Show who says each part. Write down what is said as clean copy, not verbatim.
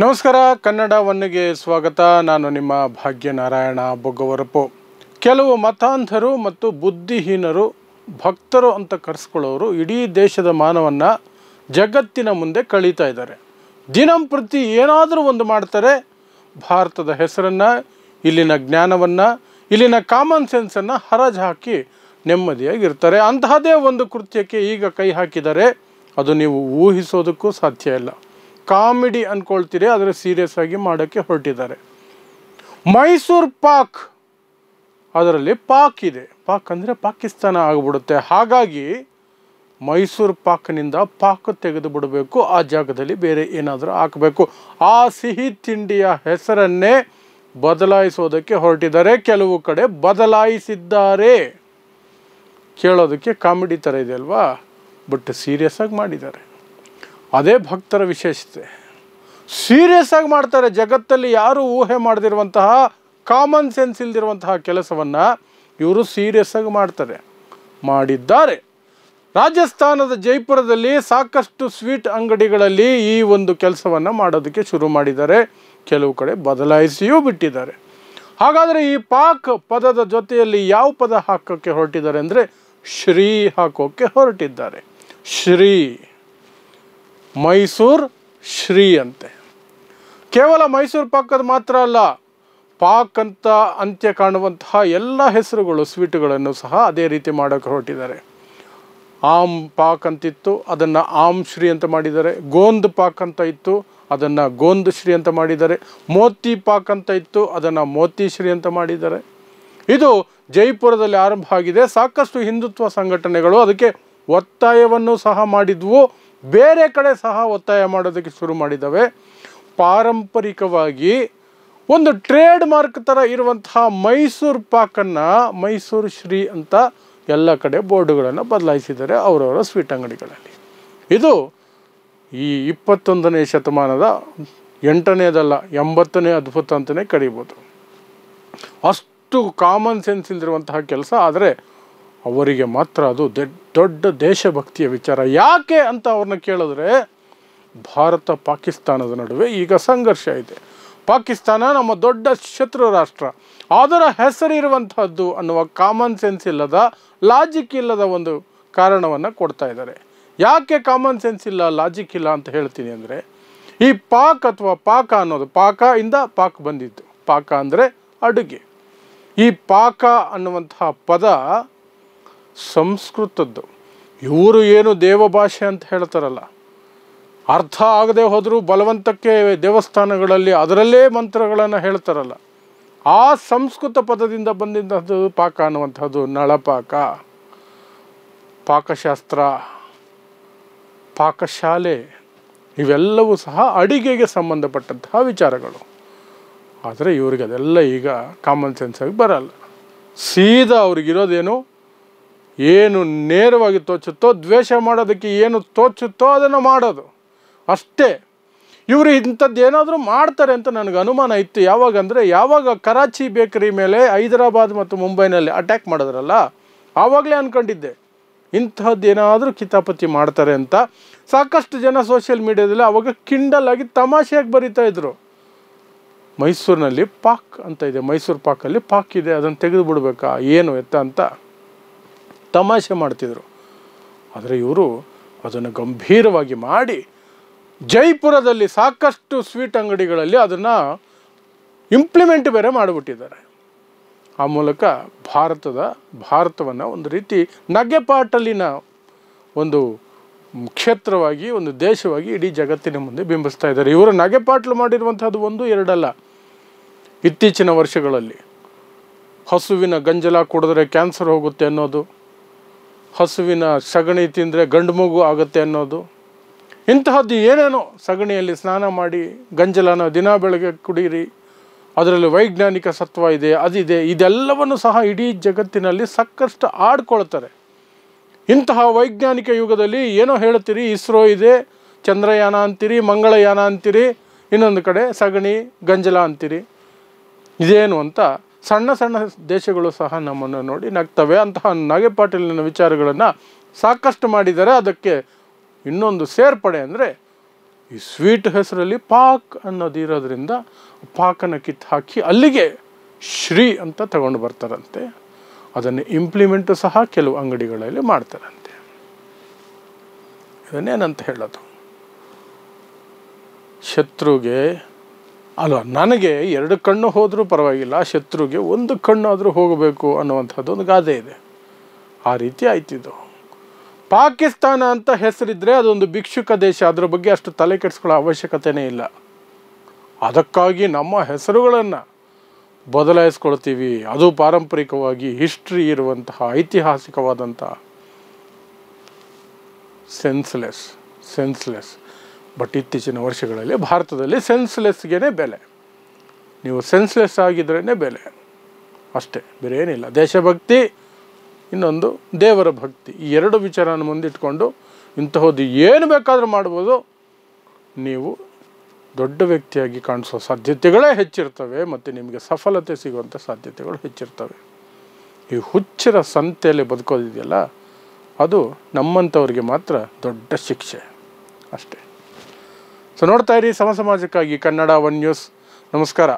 Speaker 1: ನಮಸ್ಕಾರ, ಕನ್ನಡ ಒನ್ಗೆ ಸ್ವಾಗತ. ನಾನು ನಿಮ್ಮ ಭಾಗ್ಯನಾರಾಯಣ ಬೊಗ್ಗವರಪು. ಕೆಲವು ಮತಾಂಧರು ಮತ್ತು ಬುದ್ಧಿಹೀನರು, ಭಕ್ತರು ಅಂತ ಕರೆಸ್ಕೊಳ್ಳೋರು ಇಡೀ ದೇಶದ ಮಾನವನ್ನು ಜಗತ್ತಿನ ಮುಂದೆ ಕಳೀತಾ ಇದ್ದಾರೆ. ದಿನಂಪ್ರತಿ ಏನಾದರೂ ಒಂದು ಮಾಡ್ತಾರೆ. ಭಾರತದ ಹೆಸರನ್ನು, ಇಲ್ಲಿನ ಜ್ಞಾನವನ್ನು, ಇಲ್ಲಿನ ಕಾಮನ್ ಸೆನ್ಸನ್ನು ಹರಾಜು ಹಾಕಿ ನೆಮ್ಮದಿಯಾಗಿರ್ತಾರೆ. ಅಂತಹದೇ ಒಂದು ಕೃತ್ಯಕ್ಕೆ ಈಗ ಕೈ ಹಾಕಿದ್ದಾರೆ. ಅದು ನೀವು ಊಹಿಸೋದಕ್ಕೂ ಸಾಧ್ಯ ಇಲ್ಲ. ಕಾಮಿಡಿ ಅಂದ್ಕೊಳ್ತೀರಿ, ಆದರೆ ಸೀರಿಯಸ್ ಆಗಿ ಮಾಡೋಕ್ಕೆ ಹೊರಟಿದ್ದಾರೆ. ಮೈಸೂರು ಪಾಕ್, ಅದರಲ್ಲಿ ಪಾಕ್ ಇದೆ. ಪಾಕ್ ಅಂದರೆ ಪಾಕಿಸ್ತಾನ ಆಗಿಬಿಡುತ್ತೆ. ಹಾಗಾಗಿ ಮೈಸೂರು ಪಾಕ್ನಿಂದ ಪಾಕ್ ತೆಗೆದು ಬಿಡಬೇಕು, ಆ ಜಾಗದಲ್ಲಿ ಬೇರೆ ಏನಾದರೂ ಹಾಕಬೇಕು. ಆ ಸಿಹಿ ತಿಂಡಿಯ ಹೆಸರನ್ನೇ ಬದಲಾಯಿಸೋದಕ್ಕೆ ಹೊರಟಿದ್ದಾರೆ. ಕೆಲವು ಕಡೆ ಬದಲಾಯಿಸಿದ್ದಾರೆ. ಕೇಳೋದಕ್ಕೆ ಕಾಮಿಡಿ ಥರ ಇದೆ ಅಲ್ವಾ, ಬಟ್ ಸೀರಿಯಸ್ ಆಗಿ ಮಾಡಿದ್ದಾರೆ. ಅದೇ ಭಕ್ತರ ವಿಶೇಷತೆ. ಸೀರಿಯಸ್ ಆಗಿ ಮಾಡ್ತಾರೆ. ಜಗತ್ತಲ್ಲಿ ಯಾರು ಊಹೆ ಮಾಡದಿರುವಂತಹ, ಕಾಮನ್ ಸೆನ್ಸ್ ಇಲ್ದಿರುವಂತಹ ಕೆಲಸವನ್ನು ಇವರು ಸೀರಿಯಸ್ ಆಗಿ ಮಾಡಿದ್ದಾರೆ. ರಾಜಸ್ಥಾನದ ಜೈಪುರದಲ್ಲಿ ಸಾಕಷ್ಟು ಸ್ವೀಟ್ ಅಂಗಡಿಗಳಲ್ಲಿ ಈ ಒಂದು ಕೆಲಸವನ್ನು ಮಾಡೋದಕ್ಕೆ ಶುರು ಮಾಡಿದ್ದಾರೆ. ಕೆಲವು ಕಡೆ ಬದಲಾಯಿಸಿಯೂ ಬಿಟ್ಟಿದ್ದಾರೆ. ಹಾಗಾದರೆ ಈ ಪಾಕ್ ಪದದ ಜೊತೆಯಲ್ಲಿ ಯಾವ ಪದ ಹಾಕೋಕ್ಕೆ ಹೊರಟಿದ್ದಾರೆ ಅಂದರೆ ಶ್ರೀ ಹಾಕೋಕ್ಕೆ ಹೊರಟಿದ್ದಾರೆ. ಶ್ರೀ, ಮೈಸೂರು ಶ್ರೀ ಅಂತೆ. ಕೇವಲ ಮೈಸೂರು ಪಾಕದ ಮಾತ್ರ ಅಲ್ಲ, ಪಾಕ್ ಅಂತ ಅಂತ್ಯ ಕಾಣುವಂತಹ ಎಲ್ಲ ಹೆಸರುಗಳು, ಸ್ವೀಟುಗಳನ್ನು ಸಹ ಅದೇ ರೀತಿ ಮಾಡೋಕ್ಕೆ ಹೊರಟಿದ್ದಾರೆ. ಆಮ್ ಪಾಕ್ ಅಂತಿತ್ತು, ಅದನ್ನು ಆಮ್ ಶ್ರೀ ಅಂತ ಮಾಡಿದ್ದಾರೆ. ಗೋಂದ್ ಪಾಕ್ ಅಂತ ಇತ್ತು, ಅದನ್ನು ಗೋಂದ್ ಶ್ರೀ ಅಂತ ಮಾಡಿದ್ದಾರೆ. ಮೋತಿ ಪಾಕ್ ಅಂತ ಇತ್ತು, ಅದನ್ನು ಮೋತಿ ಶ್ರೀ ಅಂತ ಮಾಡಿದ್ದಾರೆ. ಇದು ಜೈಪುರದಲ್ಲಿ ಆರಂಭ ಆಗಿದೆ. ಸಾಕಷ್ಟು ಹಿಂದುತ್ವ ಸಂಘಟನೆಗಳು ಅದಕ್ಕೆ ಒತ್ತಾಯವನ್ನು ಸಹ ಮಾಡಿದ್ವು. ಬೇರೆ ಕಡೆ ಸಹ ಒತ್ತಾಯ ಮಾಡೋದಕ್ಕೆ ಶುರು ಮಾಡಿದ್ದಾವೆ. ಪಾರಂಪರಿಕವಾಗಿ ಒಂದು ಟ್ರೇಡ್ ಮಾರ್ಕ್ ಥರ ಇರುವಂತಹ ಮೈಸೂರು ಪಾಕನ್ನು ಮೈಸೂರು ಶ್ರೀ ಅಂತ ಎಲ್ಲ ಕಡೆ ಬೋರ್ಡುಗಳನ್ನು ಬದಲಾಯಿಸಿದ್ದಾರೆ ಅವರವರ ಸ್ವೀಟ್ ಅಂಗಡಿಗಳಲ್ಲಿ. ಇದು ಈ 21ನೇ ಶತಮಾನದ 8ನೇದಲ್ಲ 80ನೇ ಅದ್ಭುತ ಅಂತಲೇ ಕರೀಬೋದು. ಅಷ್ಟು ಕಾಮನ್ ಸೆನ್ಸ್ ಇಲ್ದಿರುವಂತಹ ಕೆಲಸ, ಆದರೆ ಅವರಿಗೆ ಮಾತ್ರ ಅದು ದೊಡ್ಡ ದೇಶಭಕ್ತಿಯ ವಿಚಾರ. ಯಾಕೆ ಅಂತ ಅವ್ರನ್ನ ಕೇಳಿದ್ರೆ, ಭಾರತ ಪಾಕಿಸ್ತಾನದ ನಡುವೆ ಈಗ ಸಂಘರ್ಷ ಇದೆ. ಪಾಕಿಸ್ತಾನ ನಮ್ಮ ದೊಡ್ಡ ಶತ್ರು ರಾಷ್ಟ್ರ. ಅದರ ಹೆಸರಿರುವಂತಹದ್ದು ಅನ್ನುವ ಕಾಮನ್ ಸೆನ್ಸ್ ಇಲ್ಲದ, ಲಾಜಿಕ್ ಇಲ್ಲದ ಒಂದು ಕಾರಣವನ್ನು ಕೊಡ್ತಾ ಇದ್ದಾರೆ. ಯಾಕೆ ಕಾಮನ್ ಸೆನ್ಸ್ ಇಲ್ಲ, ಲಾಜಿಕ್ ಇಲ್ಲ ಅಂತ ಹೇಳ್ತೀನಿ ಅಂದರೆ, ಈ ಪಾಕ್ ಅಥವಾ ಪಾಕ ಅನ್ನೋದು, ಪಾಕ ಇಂದ ಪಾಕ್ ಬಂದಿದ್ದು. ಪಾಕ ಅಂದರೆ ಅಡುಗೆ. ಈ ಪಾಕ ಅನ್ನುವಂತಹ ಪದ ಸಂಸ್ಕೃತದ್ದು. ಇವರು ಏನು ದೇವಭಾಷೆ ಅಂತ ಹೇಳ್ತಾರಲ್ಲ, ಅರ್ಥ ಆಗದೆ ಹೋದರೂ ಬಲವಂತಕ್ಕೆ ದೇವಸ್ಥಾನಗಳಲ್ಲಿ ಅದರಲ್ಲೇ ಮಂತ್ರಗಳನ್ನು ಹೇಳ್ತಾರಲ್ಲ, ಆ ಸಂಸ್ಕೃತ ಪದದಿಂದ ಬಂದಿದ್ದು ಪಾಕ ಅನ್ನುವಂಥದ್ದು. ನಳಪಾಕ, ಪಾಕಶಾಸ್ತ್ರ, ಪಾಕಶಾಲೆ ಇವೆಲ್ಲವೂ ಸಹ ಅಡಿಗೆಗೆ ಸಂಬಂಧಪಟ್ಟಂತಹ ವಿಚಾರಗಳು. ಆದರೆ ಇವರಿಗೆ ಅದೆಲ್ಲ ಈಗ ಕಾಮನ್ ಸೆನ್ಸಾಗಿ ಬರಲ್ಲ. ಸೀದಾ ಅವ್ರಿಗಿರೋದೇನು, ಏನು ನೇರವಾಗಿ ತೋಚುತ್ತೋ, ದ್ವೇಷ ಮಾಡೋದಕ್ಕೆ ಏನು ತೋಚುತ್ತೋ ಅದನ್ನು ಮಾಡೋದು ಅಷ್ಟೇ. ಇವರು ಇಂಥದ್ದು ಏನಾದರೂ ಮಾಡ್ತಾರೆ ಅಂತ ನನಗೆ ಅನುಮಾನ ಇತ್ತು. ಯಾವಾಗ ಕರಾಚಿ ಬೇಕರಿ ಮೇಲೆ ಹೈದರಾಬಾದ್ ಮತ್ತು ಮುಂಬೈನಲ್ಲಿ ಅಟ್ಯಾಕ್ ಮಾಡಿದ್ರಲ್ಲ, ಆವಾಗಲೇ ಅಂದ್ಕೊಂಡಿದ್ದೆ ಇಂತಹದ್ದು ಏನಾದರೂ ಕಿತಾಪತಿ ಮಾಡ್ತಾರೆ ಅಂತ. ಸಾಕಷ್ಟು ಜನ ಸೋಷಿಯಲ್ ಮೀಡಿಯಾದಲ್ಲಿ ಆವಾಗ ಕಿಂಡಲ್ ಆಗಿ ತಮಾಷೆಯಾಗಿ ಬರೀತಾ ಇದ್ರು. ಮೈಸೂರಿನಲ್ಲಿ ಪಾಕ್ ಅಂತ ಇದೆ, ಮೈಸೂರು ಪಾಕಲ್ಲಿ ಪಾಕ್ ಇದೆ, ಅದನ್ನು ತೆಗೆದು ಬಿಡ್ಬೇಕಾ ಏನು ಎತ್ತ ಅಂತ ತಮಾಷೆ ಮಾಡ್ತಿದ್ರು. ಆದರೆ ಇವರು ಅದನ್ನು ಗಂಭೀರವಾಗಿ ಮಾಡಿ ಜೈಪುರದಲ್ಲಿ ಸಾಕಷ್ಟು ಸ್ವೀಟ್ ಅಂಗಡಿಗಳಲ್ಲಿ ಅದನ್ನು ಇಂಪ್ಲಿಮೆಂಟ್ ಬೇರೆ ಮಾಡಿಬಿಟ್ಟಿದ್ದಾರೆ. ಆ ಮೂಲಕ ಭಾರತವನ್ನು ಒಂದು ರೀತಿ ನಗೆಪಾಟಲಿನ ಒಂದು ಕ್ಷೇತ್ರವಾಗಿ, ಒಂದು ದೇಶವಾಗಿ ಇಡೀ ಜಗತ್ತಿನ ಮುಂದೆ ಬಿಂಬಿಸ್ತಾ ಇದ್ದಾರೆ. ಇವರು ನಗೆಪಾಟ್ಲು ಮಾಡಿರುವಂಥದ್ದು 1-2 ಅಲ್ಲ. ಇತ್ತೀಚಿನ ವರ್ಷಗಳಲ್ಲಿ ಹಸುವಿನ ಗಂಜಲ ಕುಡಿದ್ರೆ ಕ್ಯಾನ್ಸರ್ ಹೋಗುತ್ತೆ ಅನ್ನೋದು, ಹಸುವಿನ ಸಗಣಿ ತಿಂದರೆ ಗಂಡು ಮಗು ಆಗುತ್ತೆ ಅನ್ನೋದು, ಇಂತಹದ್ದು ಏನೇನೋ, ಸಗಣಿಯಲ್ಲಿ ಸ್ನಾನ ಮಾಡಿ ಗಂಜಲನ ದಿನ ಬೆಳಗ್ಗೆ ಕುಡೀರಿ, ಅದರಲ್ಲಿ ವೈಜ್ಞಾನಿಕ ಸತ್ವ ಇದೆ, ಅದಿದೆ, ಇದೆಲ್ಲವನ್ನು ಸಹ ಇಡೀ ಜಗತ್ತಿನಲ್ಲಿ ಸಾಕಷ್ಟು ಆಡ್ಕೊಳ್ತಾರೆ. ಇಂತಹ ವೈಜ್ಞಾನಿಕ ಯುಗದಲ್ಲಿ ಏನೋ ಹೇಳ್ತೀರಿ, ಇಸ್ರೋ ಇದೆ, ಚಂದ್ರಯಾನ ಅಂತೀರಿ, ಮಂಗಳಯಾನ ಅಂತೀರಿ, ಇನ್ನೊಂದು ಕಡೆ ಸಗಣಿ ಗಂಜಲ ಅಂತೀರಿ. ಇದೇನು ಅಂತ ಸಣ್ಣ ಸಣ್ಣ ದೇಶಗಳು ಸಹ ನಮ್ಮನ್ನು ನೋಡಿ ನಗ್ತವೆ. ಅಂತಹ ನಗೆಪಾಟಲಿನ ವಿಚಾರಗಳನ್ನು ಸಾಕಷ್ಟು ಮಾಡಿದ್ದಾರೆ. ಅದಕ್ಕೆ ಇನ್ನೊಂದು ಸೇರ್ಪಡೆ ಅಂದರೆ ಈ ಸ್ವೀಟ್ ಹೆಸರಲ್ಲಿ ಪಾಕ್ ಅನ್ನೋದು ಇರೋದ್ರಿಂದ ಪಾಕನ್ನು ಕಿತ್ತು ಹಾಕಿ ಅಲ್ಲಿಗೆ ಶ್ರೀ ಅಂತ ತಗೊಂಡು ಬರ್ತಾರಂತೆ. ಅದನ್ನು ಇಂಪ್ಲಿಮೆಂಟು ಸಹ ಕೆಲವು ಅಂಗಡಿಗಳಲ್ಲಿ ಮಾಡ್ತಾರಂತೆ. ಇದನ್ನೇನಂತ ಹೇಳೋದು, ಶತ್ರುಗೆ ಅಲ್ವ, ನನಗೆ 2 ಕಣ್ಣು ಹೋದರೂ ಪರವಾಗಿಲ್ಲ, ಶತ್ರುಗೆ 1 ಕಣ್ಣಾದರೂ ಹೋಗಬೇಕು ಅನ್ನುವಂಥದ್ದು ಒಂದು ಗಾದೆ ಇದೆ. ಆ ರೀತಿ ಆಯ್ತಿದ್ದು. ಪಾಕಿಸ್ತಾನ ಅಂತ ಹೆಸರಿದ್ರೆ ಅದೊಂದು ಭಿಕ್ಷುಕ ದೇಶ, ಅದರ ಬಗ್ಗೆ ಅಷ್ಟು ತಲೆ ಕೆಡಿಸ್ಕೊಳ್ಳೋ ಅವಶ್ಯಕತೆಯೇ ಇಲ್ಲ. ಅದಕ್ಕಾಗಿ ನಮ್ಮ ಹೆಸರುಗಳನ್ನು ಬದಲಾಯಿಸ್ಕೊಳ್ತೀವಿ. ಅದು ಪಾರಂಪರಿಕವಾಗಿ ಹಿಸ್ಟ್ರಿ ಇರುವಂತಹ ಐತಿಹಾಸಿಕವಾದಂತಹ ಸೆನ್ಸ್ಲೆಸ್. ಬಟ್ ಇತ್ತೀಚಿನ ವರ್ಷಗಳಲ್ಲಿ ಭಾರತದಲ್ಲಿ ಸೆನ್ಸ್ಲೆಸ್ಗೆ ಬೆಲೆ. ನೀವು ಸೆನ್ಸ್ಲೆಸ್ ಆಗಿದ್ರೇ ಬೆಲೆ, ಅಷ್ಟೇ, ಬೇರೆ ಏನಿಲ್ಲ. ದೇಶಭಕ್ತಿ, ಇನ್ನೊಂದು ದೇವರ ಭಕ್ತಿ, ಈ 2 ವಿಚಾರನ ಮುಂದಿಟ್ಕೊಂಡು ಇಂತಹದ್ದು ಏನು ಬೇಕಾದರೂ ಮಾಡ್ಬೋದು. ನೀವು ದೊಡ್ಡ ವ್ಯಕ್ತಿಯಾಗಿ ಕಾಣಿಸೋ ಸಾಧ್ಯತೆಗಳೇ ಹೆಚ್ಚಿರ್ತವೆ ಮತ್ತು ನಿಮಗೆ ಸಫಲತೆ ಸಿಗುವಂಥ ಸಾಧ್ಯತೆಗಳು ಹೆಚ್ಚಿರ್ತವೆ. ಈ ಹುಚ್ಚರ ಸಂತೆಯಲ್ಲಿ ಬದುಕೋದಿದೆಯಲ್ಲ, ಅದು ನಮ್ಮಂಥವ್ರಿಗೆ ಮಾತ್ರ ದೊಡ್ಡ ಶಿಕ್ಷೆ, ಅಷ್ಟೇ. ಸೊ ನೋಡ್ತಾ ಇರಿ ಸಮಾಜಕ್ಕಾಗಿ ಕನ್ನಡ 1 ನ್ಯೂಸ್. ನಮಸ್ಕಾರ.